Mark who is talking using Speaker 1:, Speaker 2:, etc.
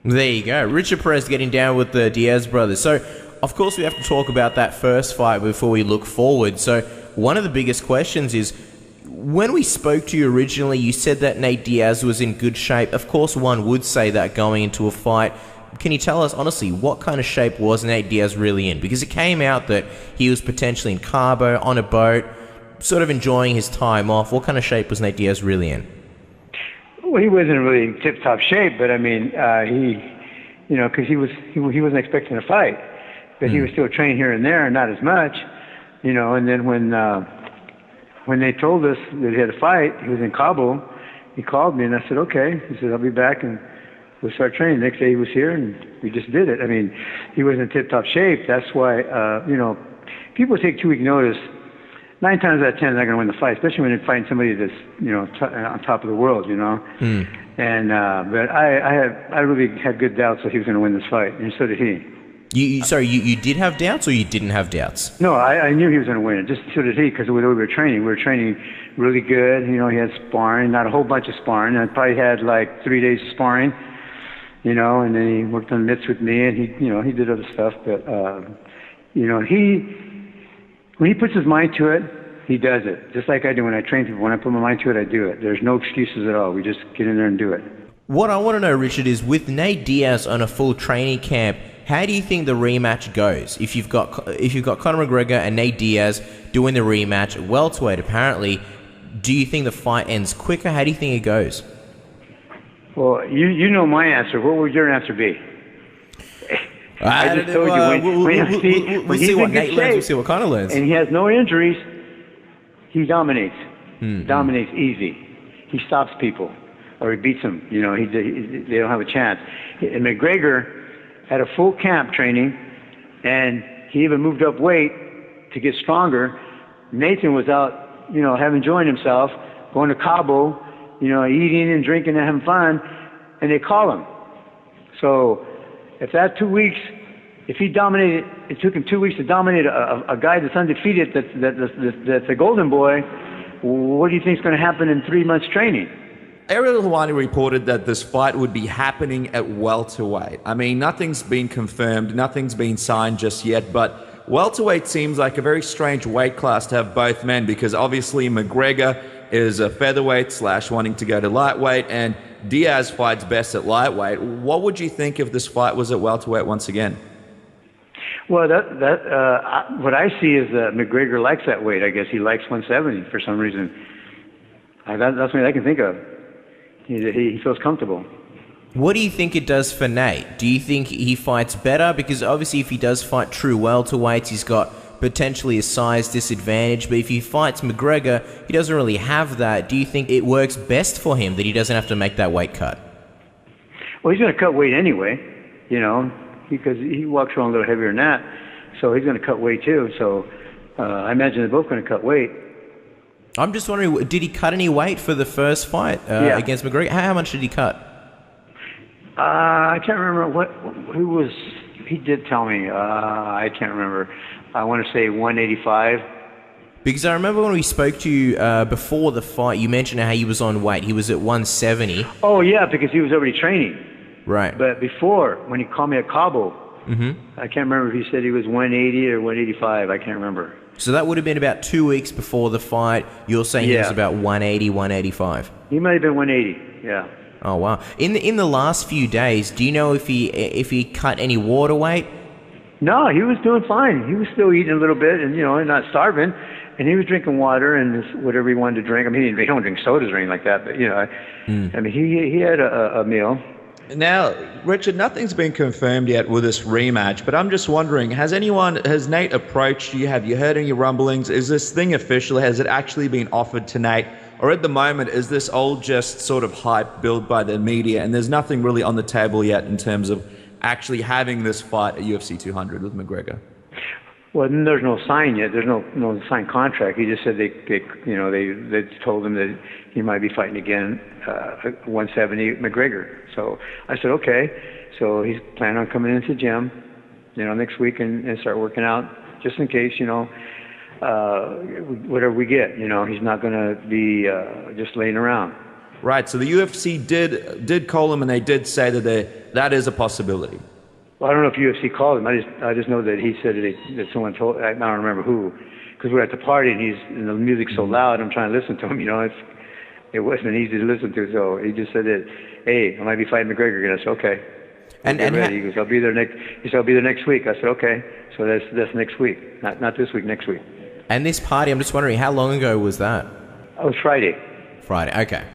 Speaker 1: There you go. Richard Perez getting down with the Diaz brothers. So, of course, we have to talk about that first fight before we look forward. So, one of the biggest questions is, when we spoke to you originally, you said that Nate Diaz was in good shape. Of course, one would say that going into a fight. Can you tell us, honestly, what kind of shape was Nate Diaz really in? Because it came out that he was potentially in Cabo, on a boat, sort of enjoying his time off. What kind of shape was Nate Diaz really in?
Speaker 2: Well, he wasn't really in tip-top shape, but I mean, because he wasn't expecting a fight, but he was still training here and there, not as much, And then when they told us that he had a fight, he was in Cabo. He called me and I said, okay. He said, I'll be back and we'll start training. Next day he was here and we just did it. I mean, he wasn't in tip-top shape. That's why, people take 2-week notice. 9 times out of 10, they're not going to win the fight, especially when they're fighting somebody that's, on top of the world, And, but I really had good doubts that he was going to win this fight, and so did he.
Speaker 1: You did have doubts, or you didn't have doubts?
Speaker 2: No, I knew he was going to win it, just so did he, because the way we were training. We were training really good. He had sparring, not a whole bunch of sparring. I probably had like 3 days of sparring, and then he worked on mitts with me, and he did other stuff. But, when he puts his mind to it, he does it. Just like I do when I train people. When I put my mind to it, I do it. There's no excuses at all. We just get in there and do it.
Speaker 1: What I want to know, Richard, is with Nate Diaz on a full training camp, how do you think the rematch goes? If you've got Conor McGregor and Nate Diaz doing the rematch at welterweight, apparently, do you think the fight ends quicker? How do you think it goes?
Speaker 2: Well, you know my answer. What would your answer be? I just told you
Speaker 1: we'll see what Nate learns. We'll see what Conor learns.
Speaker 2: And he has no injuries. He dominates. Dominates easy. He stops people, or he beats them. They don't have a chance. And McGregor had a full camp training, and he even moved up weight to get stronger. Nathan was out, enjoying himself, going to Cabo, eating and drinking and having fun, and they call him. So if that 2 weeks, if he dominated, it took him 2 weeks to dominate a guy that's undefeated, that's a golden boy, what do you think is going to happen in 3 months training?
Speaker 3: Ariel Helwani reported that this fight would be happening at welterweight. I mean, nothing's been confirmed, nothing's been signed just yet, but welterweight seems like a very strange weight class to have both men, because obviously McGregor is a featherweight / wanting to go to lightweight, and Diaz fights best at lightweight. What would you think if this fight was at welterweight once again?
Speaker 2: Well, what I see is that McGregor likes that weight. I guess he likes 170 for some reason. That's what I can think of. He feels comfortable.
Speaker 1: What do you think it does for Nate? Do you think he fights better? Because obviously if he does fight true welterweights, he's got potentially a size disadvantage. But if he fights McGregor, he doesn't really have that. Do you think it works best for him that he doesn't have to make that weight cut?
Speaker 2: Well, he's going to cut weight anyway, because he walks around a little heavier than that. So he's going to cut weight too. So I imagine they're both going to cut weight.
Speaker 1: I'm just wondering, did he cut any weight for the first fight against McGregor? How much did he cut?
Speaker 2: I can't remember he did tell me. I can't remember. I want to say 185.
Speaker 1: Because I remember when we spoke to you before the fight, you mentioned how he was on weight. He was at 170.
Speaker 2: Oh, yeah, because he was already training.
Speaker 1: Right.
Speaker 2: But before, when he called me at Cabo, I can't remember if he said he was 180 or 185. I can't remember.
Speaker 1: So that would have been about 2 weeks before the fight. You're saying he was about 180, 185.
Speaker 2: He might have been 180, yeah.
Speaker 1: Oh, wow. In the last few days, do you know if he cut any water weight?
Speaker 2: No, he was doing fine. He was still eating a little bit and, not starving. And he was drinking water and whatever he wanted to drink. I mean, he don't drink sodas or anything like that, but, I mean, he had a meal.
Speaker 3: Now, Richard, nothing's been confirmed yet with this rematch, but I'm just wondering, has Nate approached you? Have you heard any rumblings? Is this thing official? Has it actually been offered to Nate? Or at the moment, is this all just sort of hype built by the media and there's nothing really on the table yet in terms of actually having this fight at UFC 200 with McGregor?
Speaker 2: Well, there's no sign yet. There's no signed contract. He just said they told him that he might be fighting again, 170 McGregor. So I said, okay. So he's planning on coming into the gym, next week and start working out just in case, whatever we get. He's not going to be just laying around.
Speaker 3: Right. So the UFC did call him, and they did say that is a possibility.
Speaker 2: Well, I don't know if UFC called him. I just know that he said that someone told. I don't remember who, because we're at the party and the music's so loud. I'm trying to listen to him. It wasn't easy to listen to. So he just said that, hey, I might be fighting McGregor again. I said, okay. And ready. He goes, I'll be there next. He said, I'll be there next week. I said, okay. So that's next week, not this week, next week.
Speaker 1: And this party, I'm just wondering, how long ago was that?
Speaker 2: It was Friday.
Speaker 1: Friday. Okay.